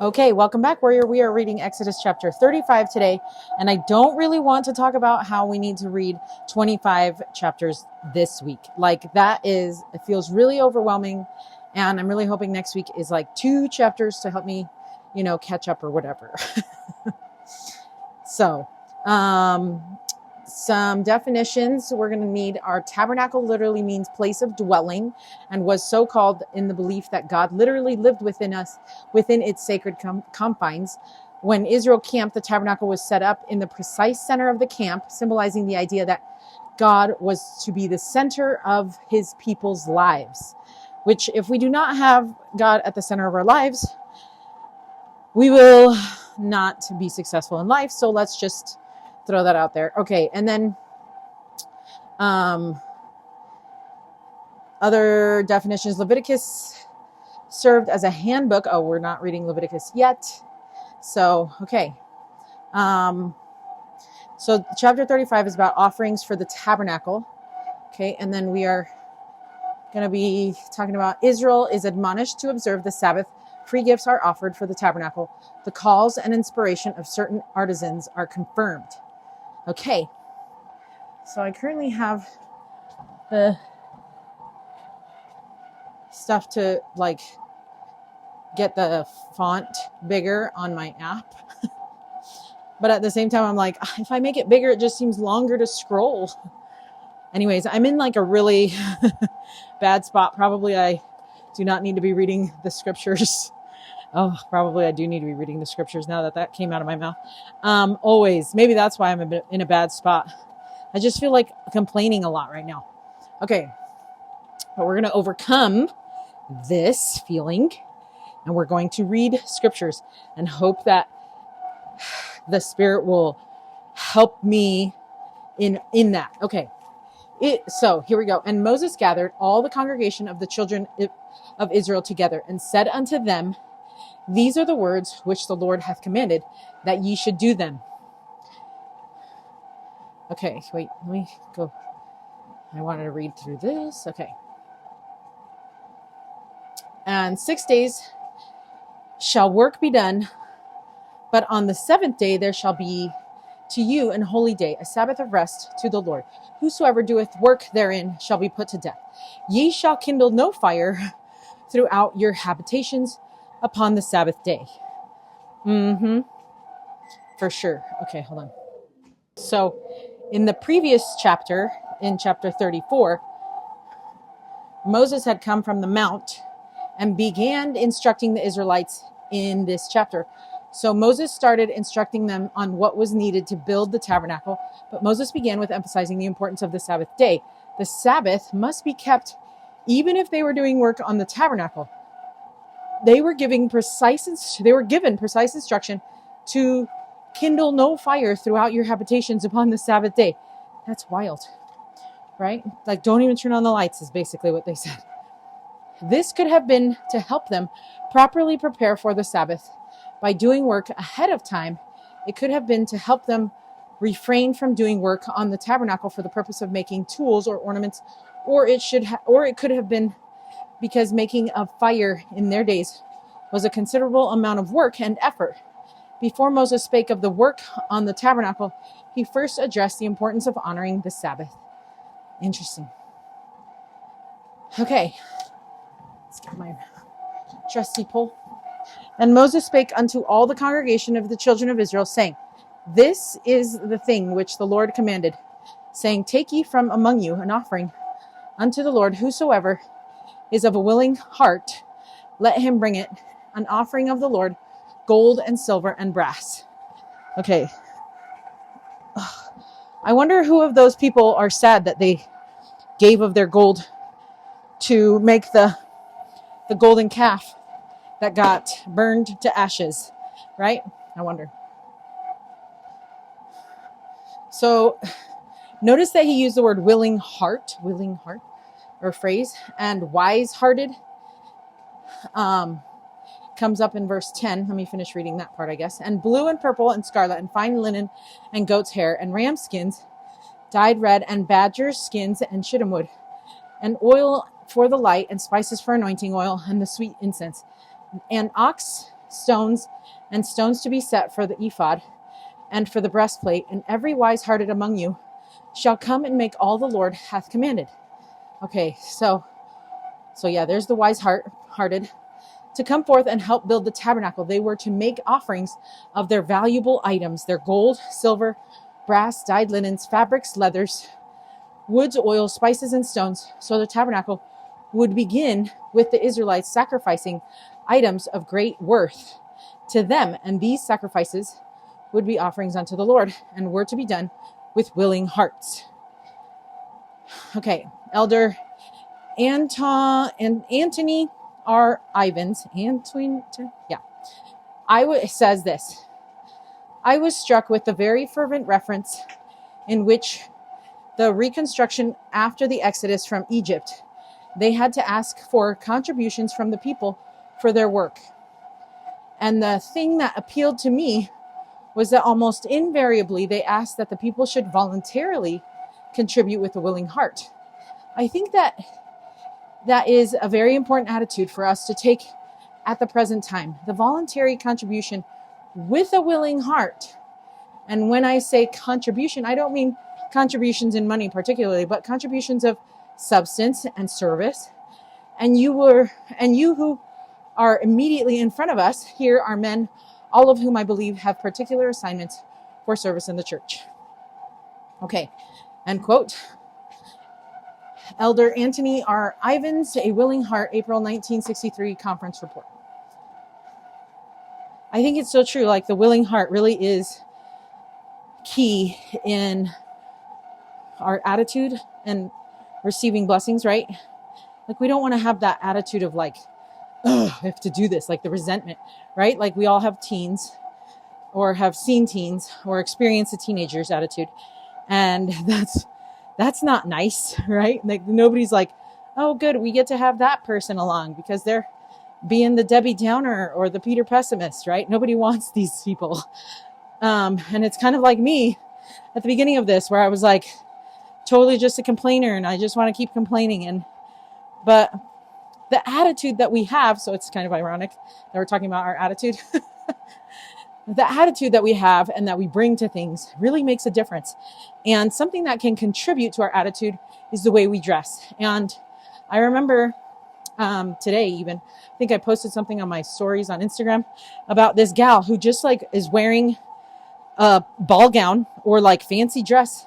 Okay, welcome back, Warrior. We are reading Exodus chapter 35 today, and I don't really want to talk about how we need to read 25 chapters this week. It feels really overwhelming, and I'm really hoping next week is like 2 chapters to help me, catch up or whatever. So, some definitions we're going to need are tabernacle literally means place of dwelling and was so called in the belief that God literally lived within its sacred confines. When Israel camped, the tabernacle was set up in the precise center of the camp, symbolizing the idea that God was to be the center of his people's lives, which if we do not have God at the center of our lives, we will not be successful in life. So let's just throw that out there. Okay, and then other definitions. Leviticus served as a handbook. Oh, we're not reading Leviticus yet. So, okay. So chapter 35 is about offerings for the tabernacle. Okay, and then we are going to be talking about Israel is admonished to observe the Sabbath. Free gifts are offered for the tabernacle. The calls and inspiration of certain artisans are confirmed. Okay, so I currently have the stuff to get the font bigger on my app. But at the same time, I'm like, if I make it bigger, it just seems longer to scroll. Anyways, I'm in a really bad spot. Probably I do not need to be reading the scriptures. Oh, probably I do need to be reading the scriptures now that came out of my mouth. Always. Maybe that's why I'm in a bad spot. I just feel like complaining a lot right now. Okay. But we're going to overcome this feeling and we're going to read scriptures and hope that the Spirit will help me in that. Okay. So here we go. And Moses gathered all the congregation of the children of Israel together and said unto them, these are the words which the Lord hath commanded, that ye should do them. Okay, wait, let me go. I wanted to read through this. Okay. And 6 days shall work be done, but on the 7th day there shall be to you an holy day, a Sabbath of rest to the Lord. Whosoever doeth work therein shall be put to death. Ye shall kindle no fire throughout your habitations upon the Sabbath day. For sure. Okay, hold on. So in the previous chapter, in chapter 34, Moses had come from the mount and began instructing the Israelites in this chapter. So Moses started instructing them on what was needed to build the tabernacle, but Moses began with emphasizing the importance of the Sabbath day. The Sabbath must be kept even if they were doing work on the tabernacle. They were given precise instruction to kindle no fire throughout your habitations upon the Sabbath day. That's wild, right? Don't even turn on the lights is basically what they said. This could have been to help them properly prepare for the Sabbath. By doing work ahead of time, it could have been to help them refrain from doing work on the tabernacle for the purpose of making tools or ornaments, or it could have been because making a fire in their days was a considerable amount of work and effort. Before Moses spake of the work on the tabernacle, he first addressed the importance of honoring the Sabbath. Interesting. Okay, let's get my trusty pole. And Moses spake unto all the congregation of the children of Israel, saying, this is the thing which the Lord commanded, saying, take ye from among you an offering unto the Lord. Whosoever is of a willing heart, let him bring it, an offering of the Lord, gold and silver and brass. Okay. I wonder who of those people are sad that they gave of their gold to make the golden calf that got burned to ashes, right? I wonder. So notice that he used the word willing heart, or phrase, and wise-hearted comes up in verse 10. Let me finish reading that part, I guess. And blue and purple and scarlet and fine linen and goat's hair and ram skins dyed red and badger skins and shittim wood and oil for the light and spices for anointing oil and the sweet incense and ox stones, and stones to be set for the ephod and for the breastplate, and every wise-hearted among you shall come and make all the Lord hath commanded. Okay, so yeah, there's the wise-hearted to come forth and help build the tabernacle. They were to make offerings of their valuable items, their gold, silver, brass, dyed linens, fabrics, leathers, woods, oil, spices, and stones. So the tabernacle would begin with the Israelites sacrificing items of great worth to them, and these sacrifices would be offerings unto the Lord and were to be done with willing hearts. Okay, Elder Anthony R. Ivins, says this: I was struck with the very fervent reference in which the reconstruction after the Exodus from Egypt, they had to ask for contributions from the people for their work. And the thing that appealed to me was that almost invariably they asked that the people should voluntarily contribute with a willing heart. I think that is a very important attitude for us to take at the present time. The voluntary contribution with a willing heart. And when I say contribution, I don't mean contributions in money particularly, but contributions of substance and service. And you who are immediately in front of us here are men, all of whom I believe have particular assignments for service in the church. Okay, end quote. Elder Anthony R. Ivins, A Willing Heart, April 1963 conference report. I think it's so true. Like, the willing heart really is key in our attitude and receiving blessings, right? Like, we don't want to have that attitude of like, oh, I have to do this, like the resentment, right? Like, we all have teens or have seen teens or experienced a teenager's attitude. And that's not nice, right? Like, nobody's like, oh, good, we get to have that person along because they're being the Debbie Downer or the Peter Pessimist, right? Nobody wants these people. And it's kind of like me at the beginning of this, where I was like totally just a complainer and I just want to keep complaining. But the attitude that we have, so it's kind of ironic that we're talking about our attitude. The attitude that we have and that we bring to things really makes a difference. And something that can contribute to our attitude is the way we dress. And I remember today even, I think I posted something on my stories on Instagram about this gal who just like is wearing a ball gown or like fancy dress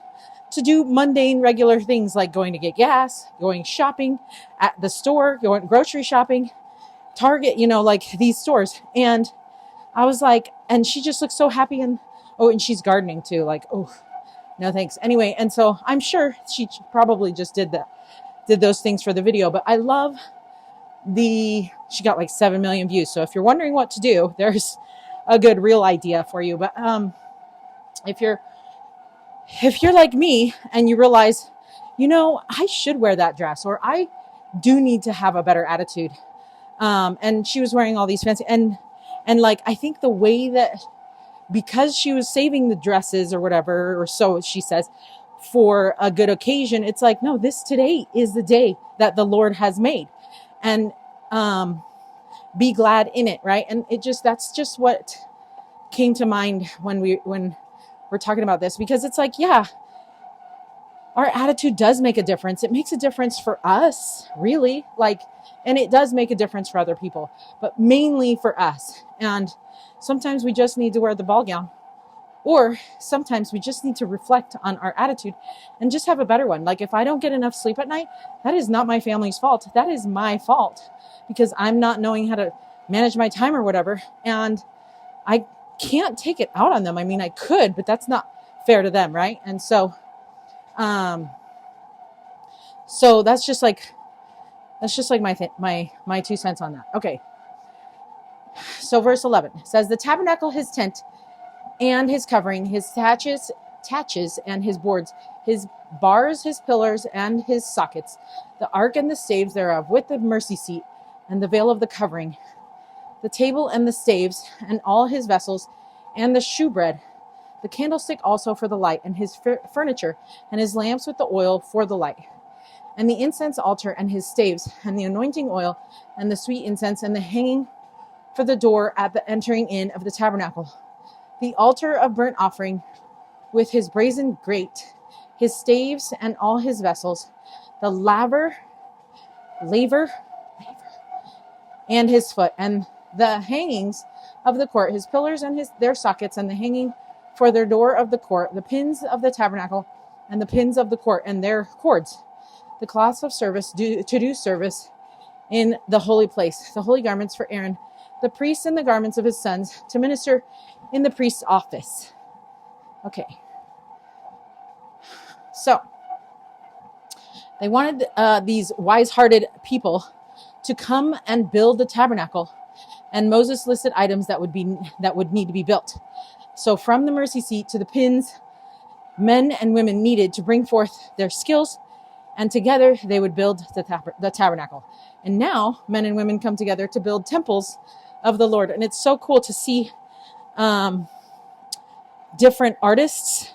to do mundane, regular things like going to get gas, going shopping at the store, going grocery shopping, Target, like these stores. And I was like, and she just looks so happy. And she's gardening too. Like, oh, no thanks. Anyway, and so I'm sure she probably just did those things for the video. But I love she got like 7 million views. So if you're wondering what to do, there's a good real idea for you. But if you're like me and you realize, I should wear that dress, or I do need to have a better attitude. And she was wearing all these fancy, and like, I think the way that, because she was saving the dresses or whatever, or so she says, for a good occasion, it's like, no, today is the day that the Lord has made. And be glad in it, right? And that's just what came to mind when we're talking about this, because it's like, yeah, our attitude does make a difference. It makes a difference for us, really, and it does make a difference for other people, but mainly for us. And sometimes we just need to wear the ball gown, or sometimes we just need to reflect on our attitude and just have a better one. Like, if I don't get enough sleep at night, that is not my family's fault. That is my fault, because I'm not knowing how to manage my time or whatever. And I can't take it out on them. I mean, I could, but that's not fair to them, right? And so that's just like my 2 cents on that. Okay. So verse 11 says, the tabernacle, his tent and his covering, his taches and his boards, his bars, his pillars and his sockets, the ark and the staves thereof, with the mercy seat and the veil of the covering, the table and the staves and all his vessels and the shewbread, the candlestick also for the light, and his furniture and his lamps with the oil for the light, and the incense altar and his staves and the anointing oil and the sweet incense and the hanging for the door at the entering in of the tabernacle, the altar of burnt offering with his brazen grate, his staves and all his vessels, the laver, and his foot, and the hangings of the court, his pillars and their sockets, and the hanging for their door of the court, the pins of the tabernacle, and the pins of the court, and their cords, the cloths of service to do service in the holy place, the holy garments for Aaron, the priest, and the garments of his sons to minister in the priest's office. Okay. So they wanted these wise-hearted people to come and build the tabernacle, and Moses listed items that would need to be built. So from the mercy seat to the pins, men and women needed to bring forth their skills, and together they would build the tabernacle. And now men and women come together to build temples of the Lord. And it's so cool to see different artists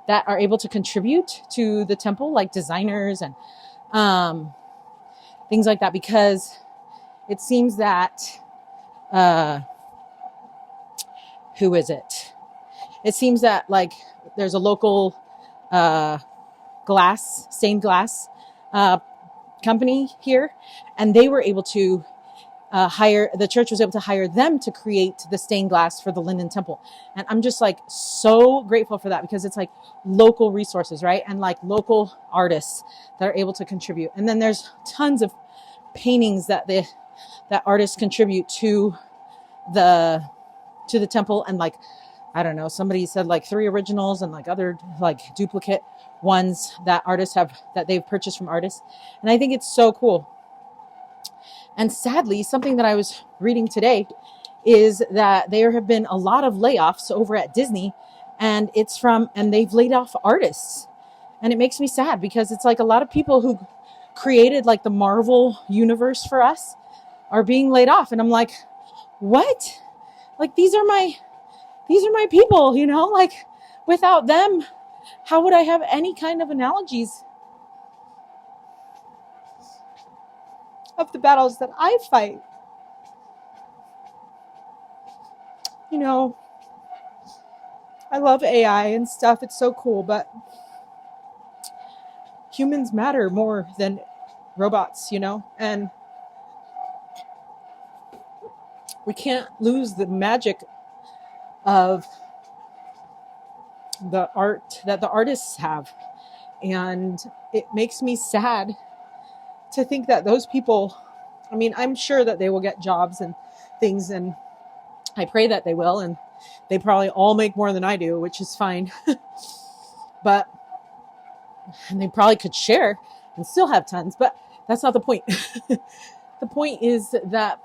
that are able to contribute to the temple, like designers and things like that, because it seems that who is it? It seems that like there's a local stained glass company here, and they were able to the church was able to hire them to create the stained glass for the Linden Temple. And I'm just like so grateful for that, because it's like local resources, right? And like local artists that are able to contribute. And then there's tons of paintings that artists contribute to the temple. And like, I don't know, somebody said like 3 originals and like other like duplicate ones that artists that they've purchased from artists. And I think it's so cool. And sadly, something that I was reading today is that there have been a lot of layoffs over at Disney, and they've laid off artists. And it makes me sad, because it's like a lot of people who created like the Marvel universe for us are being laid off. And I'm like, what? Like, these are my people, like without them, how would I have any kind of analogies of the battles that I fight? I love AI and stuff. It's so cool, but humans matter more than robots, and we can't lose the magic of the art that the artists have. And it makes me sad to think that those people, I'm sure that they will get jobs and things, and I pray that they will, and they probably all make more than I do, which is fine. And they probably could share and still have tons, but that's not the point. The point is that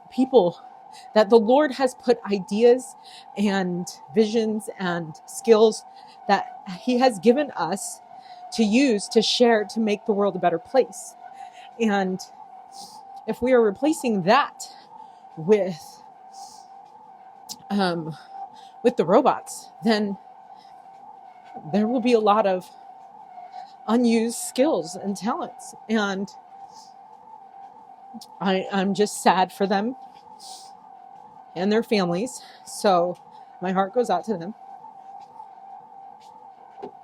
that the Lord has put ideas and visions and skills that he has given us to use, to share, to make the world a better place. And if we are replacing that with the robots, then there will be a lot of unused skills and talents. And I'm just sad for them and their families. So my heart goes out to them.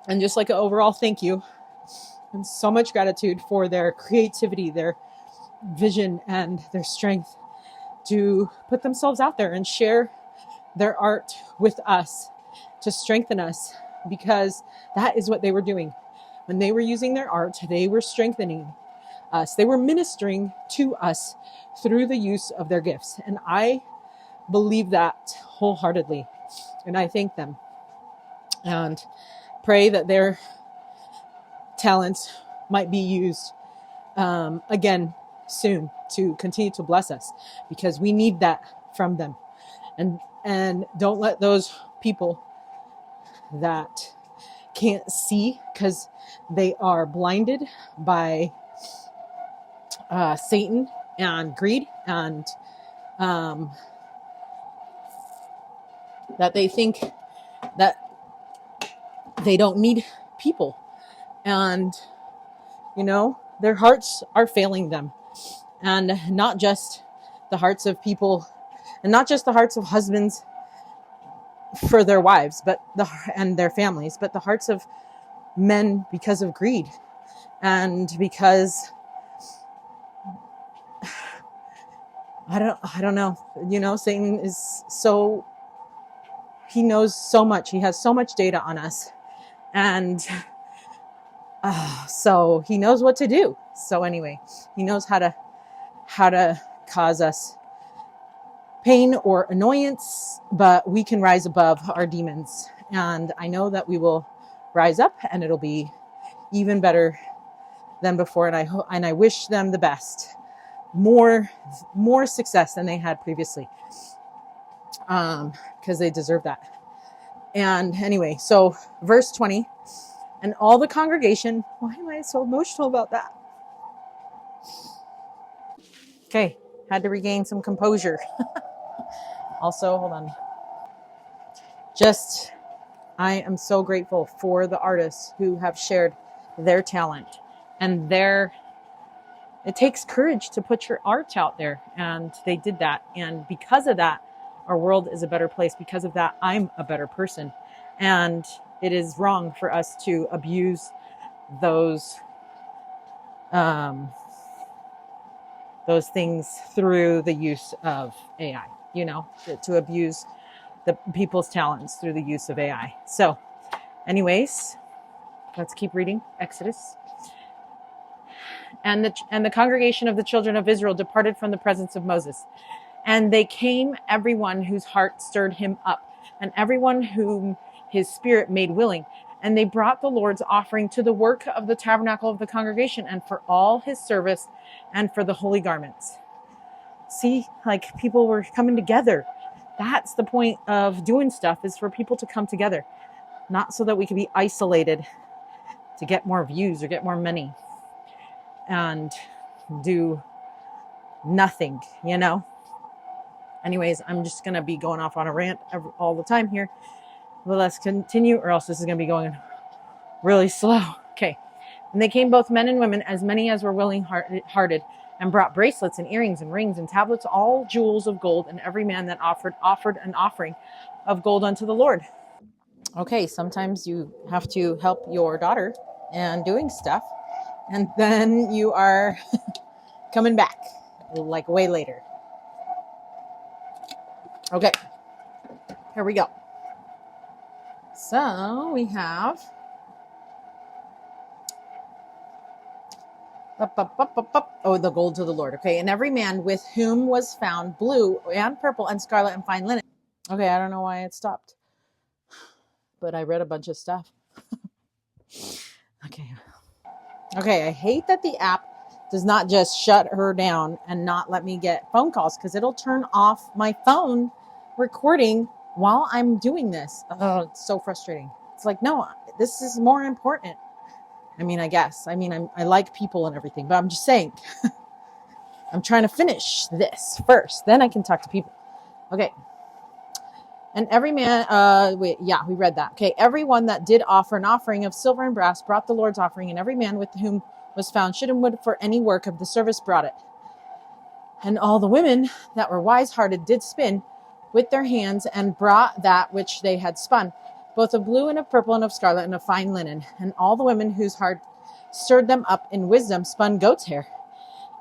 And just like an overall thank you and so much gratitude for their creativity, their vision, and their strength to put themselves out there and share their art with us to strengthen us, because that is what they were doing. When they were using their art, they were strengthening us. They were ministering to us through the use of their gifts. And I believe that wholeheartedly. And I thank them and pray that their talents might be used again soon to continue to bless us, because we need that from them. And don't let those people that can't see because they are blinded by Satan and greed, and that they think that they don't need people, and their hearts are failing them. And not just the hearts of people And not just the hearts of husbands for their wives, and their families, but the hearts of men because of greed. And because I don't know, Satan is he knows so much. He has so much data on us. And so he knows what to do. So anyway, he knows how to cause us pain or annoyance, but we can rise above our demons. And I know that we will rise up, and it'll be even better than before. And I wish them the best, more success than they had previously, because they deserve that. And anyway, so verse 20, and all the congregation, why am I so emotional about that? Okay, had to regain some composure. Also, hold on. I am so grateful for the artists who have shared their talent, and it takes courage to put your art out there, and they did that. And because of that, our world is a better place. Because of that, I'm a better person. And it is wrong for us to abuse those things through the use of AI, to abuse the people's talents through the use of AI. So anyways, let's keep reading Exodus. And the congregation of the children of Israel departed from the presence of Moses. And they came, everyone whose heart stirred him up, and everyone whom his spirit made willing. And they brought the Lord's offering to the work of the tabernacle of the congregation, and for all his service, and for the holy garments. See, like, people were coming together. That's the point of doing stuff, is for people to come together. Not so that we can be isolated to get more views or get more money and do nothing, Anyways, I'm just going to be going off on a rant all the time here. But let's continue, or else this is going to be going really slow. Okay. And they came, both men and women, as many as were willing-hearted, and brought bracelets and earrings and rings and tablets, all jewels of gold, and every man that offered an offering of gold unto the Lord. Okay, sometimes you have to help your daughter and doing stuff, and then you are coming back like way later. Okay, here we go. So we have the gold to the Lord. Okay, and every man with whom was found blue and purple and scarlet and fine linen. Okay, I don't know why it stopped, but I read a bunch of stuff. Okay, I hate that the app does not just shut her down and not let me get phone calls, because it'll turn off my phone recording while I'm doing this. Oh, it's so frustrating. It's like, no, this is more important. I guess. I like people and everything, but I'm just saying, I'm trying to finish this first. Then I can talk to people. Okay. And every man, we read that. Okay. Everyone that did offer an offering of silver and brass brought the Lord's offering, and every man with whom was found should and would for any work of the service brought it. And all the women that were wise-hearted did spin with their hands, and brought that which they had spun, both of blue and of purple and of scarlet and of fine linen. And all the women whose heart stirred them up in wisdom spun goat's hair.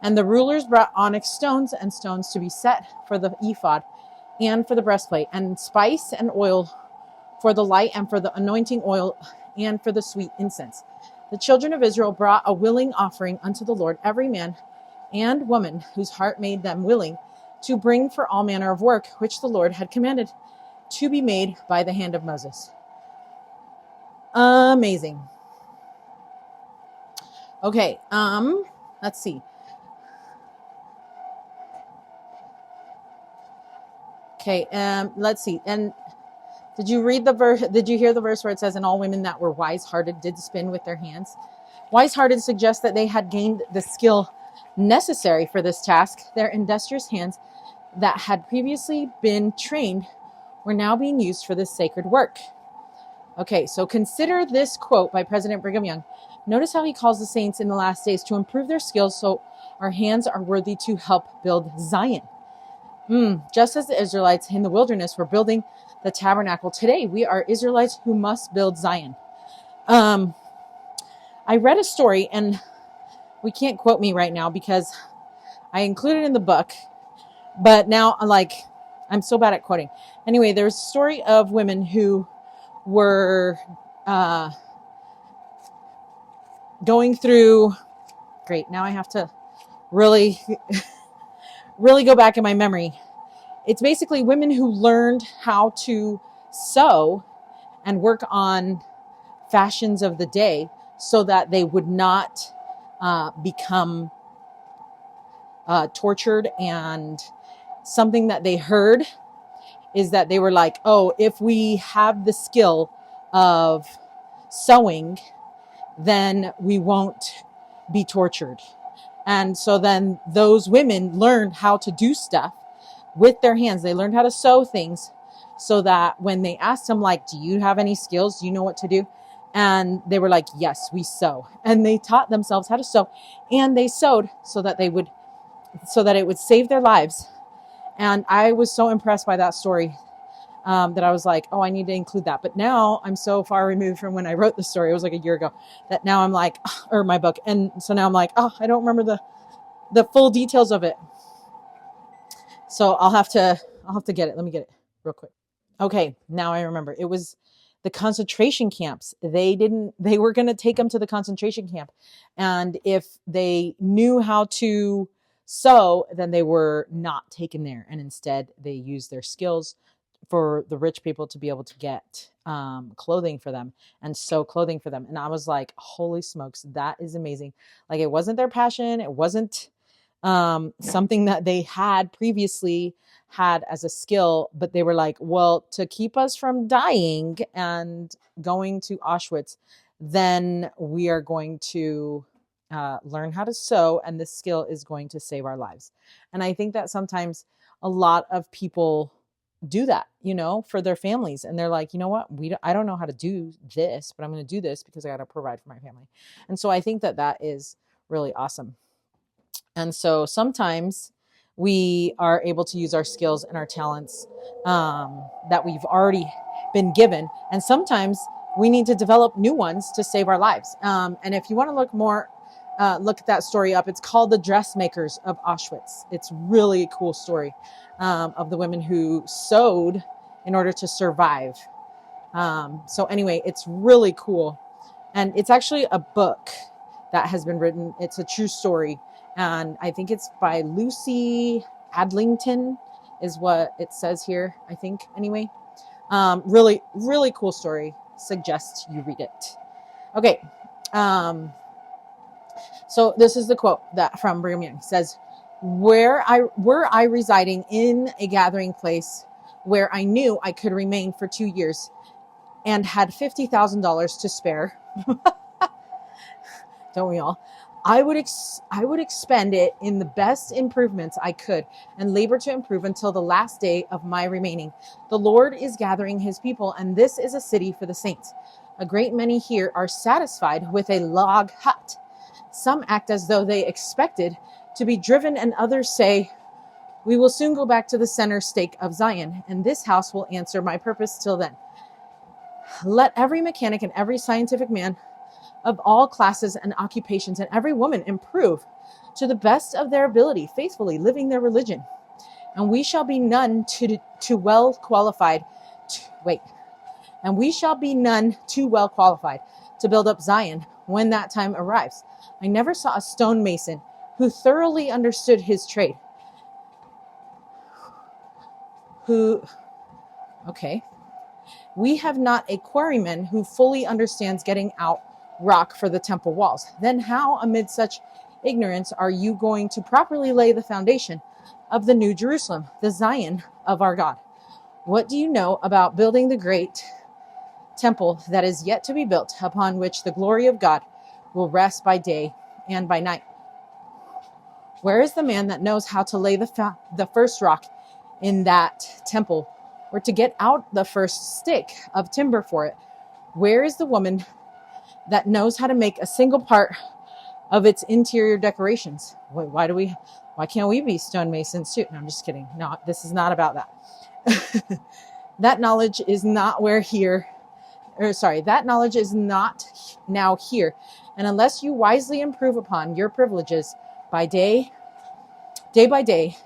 And the rulers brought onyx stones, and stones to be set for the ephod and for the breastplate, and spice and oil for the light, and for the anointing oil, and for the sweet incense. The children of Israel brought a willing offering unto the Lord, every man and woman whose heart made them willing, to bring for all manner of work which the Lord had commanded to be made by the hand of Moses. Amazing. Okay, let's see. Okay, let's see. And did you read the verse? Did you hear the verse where it says, and all women that were wise-hearted did spin with their hands? Wise-hearted suggests that they had gained the skill necessary for this task. Their industrious hands that had previously been trained were now being used for this sacred work. Okay, so consider this quote by President Brigham Young. Notice how he calls the saints in the last days to improve their skills so our hands are worthy to help build Zion. Just as the Israelites in the wilderness were building the tabernacle, today we are Israelites who must build Zion. I read a story, and we can't quote me right now because I included it in the book, but now I'm so bad at quoting. Anyway, there's a story of women who were going through, great, now I have to really go back in my memory. It's basically women who learned how to sew and work on fashions of the day so that they would not become tortured. And something that they heard is that they were like, oh, if we have the skill of sewing, then we won't be tortured. And so then those women learned how to do stuff with their hands. They learned how to sew things so that when they asked them, like, do you have any skills? Do you know what to do? And they were like, yes, we sew. And they taught themselves how to sew, and they sewed so that it would save their lives. And I was so impressed by that story that I was like, oh, I need to include that. But now I'm so far removed from when I wrote the story. It was like a year ago, that now I'm like, or my book. And so now I'm like, oh, I don't remember the full details of it. So I'll have to get it. Let me get it real quick. Okay, now I remember. It was the concentration camps. They were going to take them to the concentration camp. And if they knew how to sew, then they were not taken there. And instead they used their skills for the rich people to be able to get clothing for them and sew clothing for them. And I was like, holy smokes, that is amazing. Like, it wasn't their passion. It wasn't something that they had previously had as a skill, but they were like, well, to keep us from dying and going to Auschwitz, then we are going to learn how to sew, and this skill is going to save our lives. And I think that sometimes a lot of people do that, for their families. And they're like, you know what? I don't know how to do this, but I'm going to do this because I got to provide for my family. And so I think that is really awesome. And so sometimes we are able to use our skills and our talents that we've already been given. And sometimes we need to develop new ones to save our lives. And if you want to look at that story up, it's called The Dressmakers of Auschwitz. It's really a cool story of the women who sewed in order to survive. So anyway, it's really cool. And it's actually a book that has been written. It's a true story. And I think it's by Lucy Adlington is what it says here, I think, anyway. Really, really cool story. Suggest you read it. Okay. So this is the quote that from Brigham Young. It says, were I residing in a gathering place where I knew I could remain for 2 years and had $50,000 to spare, don't we all? I would expend it in the best improvements I could and labor to improve until the last day of my remaining. The Lord is gathering his people, and this is a city for the saints. A great many here are satisfied with a log hut. Some act as though they expected to be driven, and others say, we will soon go back to the center stake of Zion, and this house will answer my purpose till then. Let every mechanic and every scientific man of all classes and occupations and every woman improve to the best of their ability, faithfully living their religion. And we shall be none too well qualified to build up Zion when that time arrives. I never saw a stonemason who thoroughly understood his trade. We have not a quarryman who fully understands getting out rock for the temple walls. Then how, amid such ignorance, are you going to properly lay the foundation of the New Jerusalem, the Zion of our God? What do you know about building the great temple that is yet to be built, upon which the glory of God will rest by day and by night? Where is the man that knows how to lay the first rock in that temple, or to get out the first stick of timber for it? Where is the woman that knows how to make a single part of its interior decorations. Why can't we be stonemasons too? No, I'm just kidding. No, this is not about that. That knowledge is not that knowledge is not now here. And unless you wisely improve upon your privileges day by day,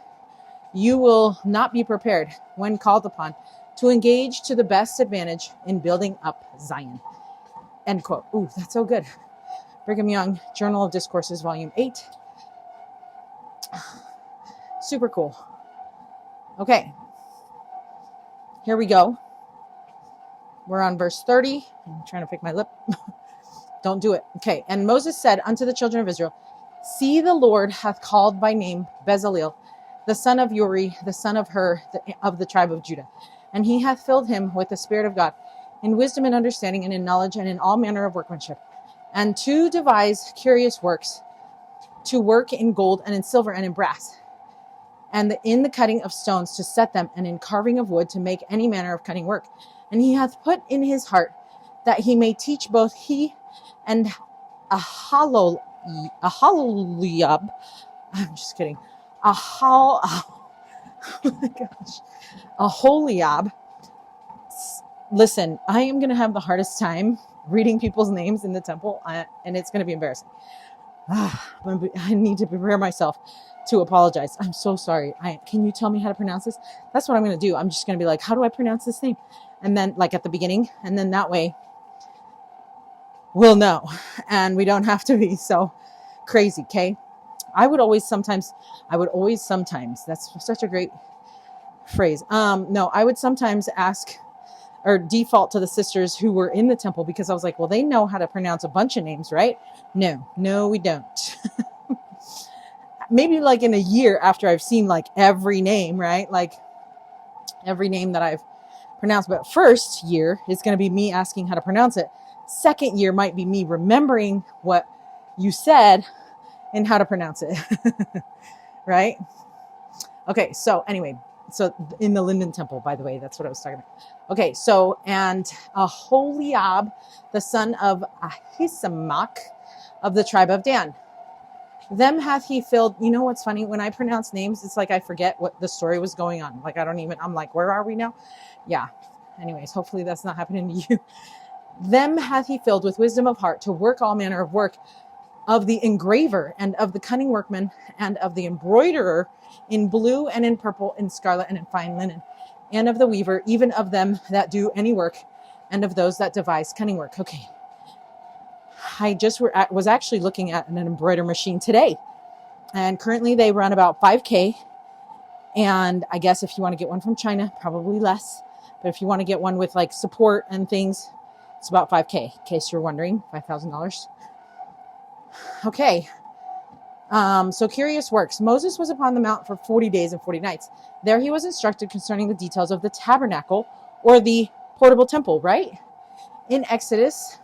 you will not be prepared when called upon to engage to the best advantage in building up Zion. End quote. Ooh, that's so good. Brigham Young, Journal of Discourses, Volume 8. Super cool. Okay. Here we go. We're on verse 30. I'm trying to pick my lip. Don't do it. Okay. And Moses said unto the children of Israel, see, the Lord hath called by name Bezaleel, the son of Uri, the son of Hur, of the tribe of Judah. And he hath filled him with the Spirit of God, in wisdom and understanding, and in knowledge, and in all manner of workmanship, and to devise curious works, to work in gold, and in silver, and in brass, and in the cutting of stones to set them, and in carving of wood to make any manner of cutting work. And he hath put in his heart that he may teach both he and Aholiab. I'm just kidding. Oh my gosh. Aholiab. Listen, I am going to have the hardest time reading people's names in the temple, and it's going to be embarrassing. I need to prepare myself to apologize. I'm so sorry. Can you tell me how to pronounce this? That's what I'm going to do. I'm just going to be like, how do I pronounce this name? And then like at the beginning, and then that way we'll know, and we don't have to be so crazy. Okay. I would always sometimes, that's such a great phrase. No, I would sometimes ask or default to the sisters who were in the temple, because I was like, well, they know how to pronounce a bunch of names, right? No, we don't. Maybe like in a year after I've seen like every name, right? Like every name that I've pronounced. But first year is going to be me asking how to pronounce it. Second year might be me remembering what you said and how to pronounce it. Right? Okay. So anyway, so in the Linden Temple, by the way, that's what I was talking about. Okay. So, and Aholiab, the son of Ahisamach of the tribe of Dan. Them hath he filled. You know what's funny? When I pronounce names, it's like I forget what the story was going on. Like I'm like, where are we now? Yeah. Anyways, hopefully that's not happening to you. Them hath he filled with wisdom of heart to work all manner of work, of the engraver and of the cunning workman and of the embroiderer in blue and in purple, in scarlet and in fine linen, and of the weaver, even of them that do any work, and of those that devise cunning work. Okay. I just was actually looking at an embroider machine today, and currently they run about 5K. And I guess if you want to get one from China, probably less. But if you want to get one with like support and things, it's about 5K, in case you're wondering, $5,000. Okay. So curious works. Moses was upon the mount for 40 days and 40 nights. There he was instructed concerning the details of the tabernacle, or the portable temple, right? In Exodus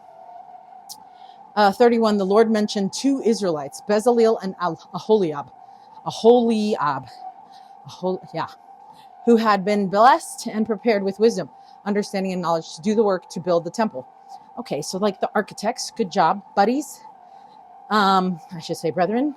31, the Lord mentioned two Israelites, Bezaleel and Aholiab, who had been blessed and prepared with wisdom, understanding, and knowledge to do the work to build the temple. Okay, so like the architects, good job, buddies. I should say brethren.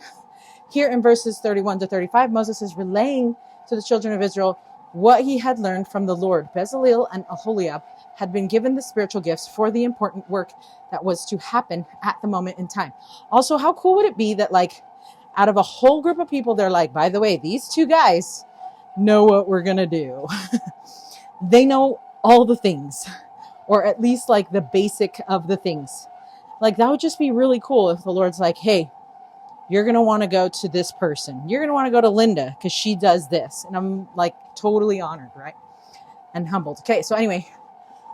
Here in verses 31 to 35, Moses is relaying to the children of Israel what he had learned from the Lord. Bezaleel and Aholiab had been given the spiritual gifts for the important work that was to happen at the moment in time. Also, how cool would it be that like out of a whole group of people, they're like, by the way, these two guys know what we're going to do. They know all the things, or at least like the basic of the things. Like that would just be really cool if the Lord's like, hey, you're going to want to go to this person. You're going to want to go to Linda because she does this. And I'm like totally honored, right? And humbled. Okay, so anyway,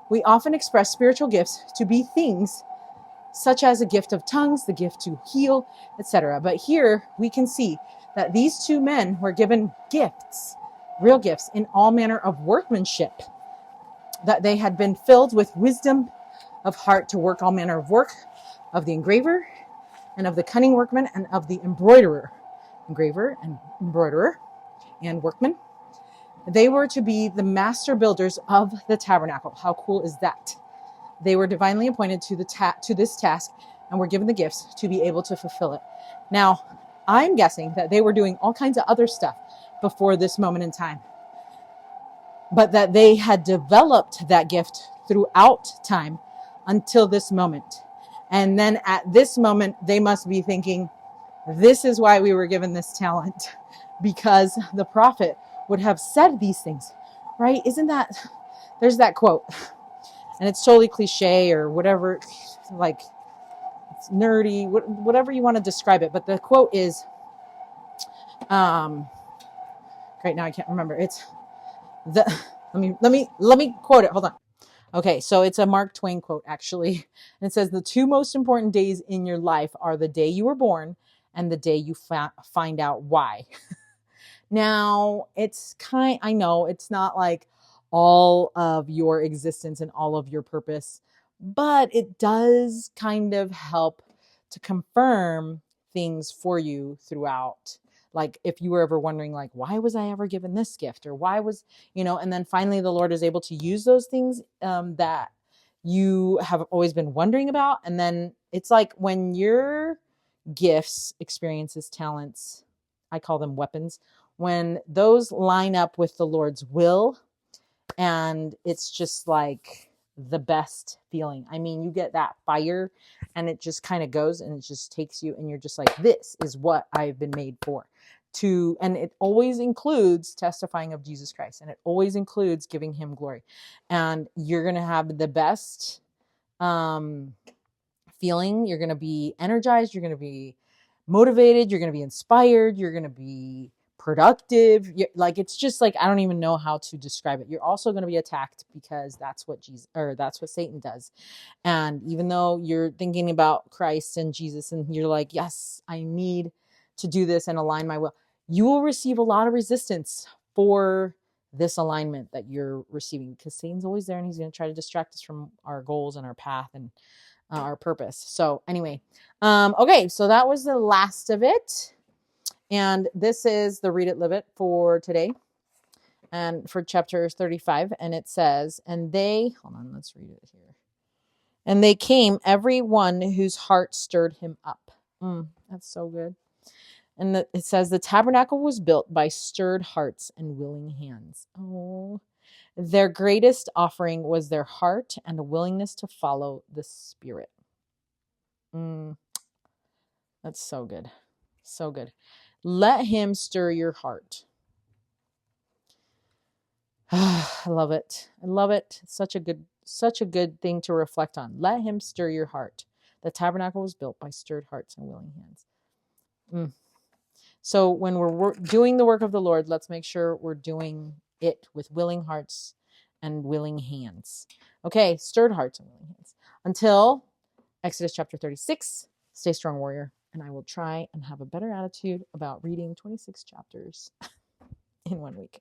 we often express spiritual gifts to be things such as a gift of tongues, the gift to heal, etc. But here we can see that these two men were given gifts, real gifts, in all manner of workmanship, that they had been filled with wisdom of heart to work all manner of work, of the engraver and of the cunning workman and of the embroiderer, and workman. They were to be the master builders of the tabernacle. How cool is that? They were divinely appointed to this task and were given the gifts to be able to fulfill it. Now, I'm guessing that they were doing all kinds of other stuff before this moment in time, but that they had developed that gift throughout time until this moment. And then at this moment, they must be thinking, this is why we were given this talent, because the prophet would have said these things, right? Isn't that, there's that quote, and it's totally cliche or whatever, like it's nerdy, whatever you want to describe it. But the quote is, right now I can't remember. It's the, let me quote it. Hold on. Okay, so it's a Mark Twain quote, actually. And it says, the two most important days in your life are the day you were born and the day you find out why. Now, I know it's not like all of your existence and all of your purpose, but it does kind of help to confirm things for you throughout. Like if you were ever wondering, like, why was I ever given this gift? Or why was, and then finally the Lord is able to use those things that you have always been wondering about. And then it's like when your gifts, experiences, talents, I call them weapons, when those line up with the Lord's will, and it's just like the best feeling. I mean, you get that fire and it just kind of goes and it just takes you and you're just like, this is what I've been made for. And it always includes testifying of Jesus Christ, and it always includes giving him glory. And you're going to have the best feeling. You're going to be energized. You're going to be motivated. You're going to be inspired. You're going to be productive. It's just like, I don't even know how to describe it. You're also going to be attacked because that's what Satan does. And even though you're thinking about Christ and Jesus and you're like, yes, I need to do this and align my will, you will receive a lot of resistance for this alignment that you're receiving, because Satan's always there and he's going to try to distract us from our goals and our path and our purpose. So anyway, okay, so that was the last of it. And this is the Read It, Live It for today and for chapter 35. And it says, let's read it here. And they came, every one whose heart stirred him up. That's so good. And it says, the tabernacle was built by stirred hearts and willing hands. Oh, their greatest offering was their heart and a willingness to follow the Spirit. That's so good. So good. Let him stir your heart. I love it. I love it. Such a good thing to reflect on. Let him stir your heart. The tabernacle was built by stirred hearts and willing hands. So when we're doing the work of the Lord, let's make sure we're doing it with willing hearts and willing hands. Okay, stirred hearts and willing hands. Until Exodus chapter 36, stay strong, warrior. And I will try and have a better attitude about reading 26 chapters in 1 week.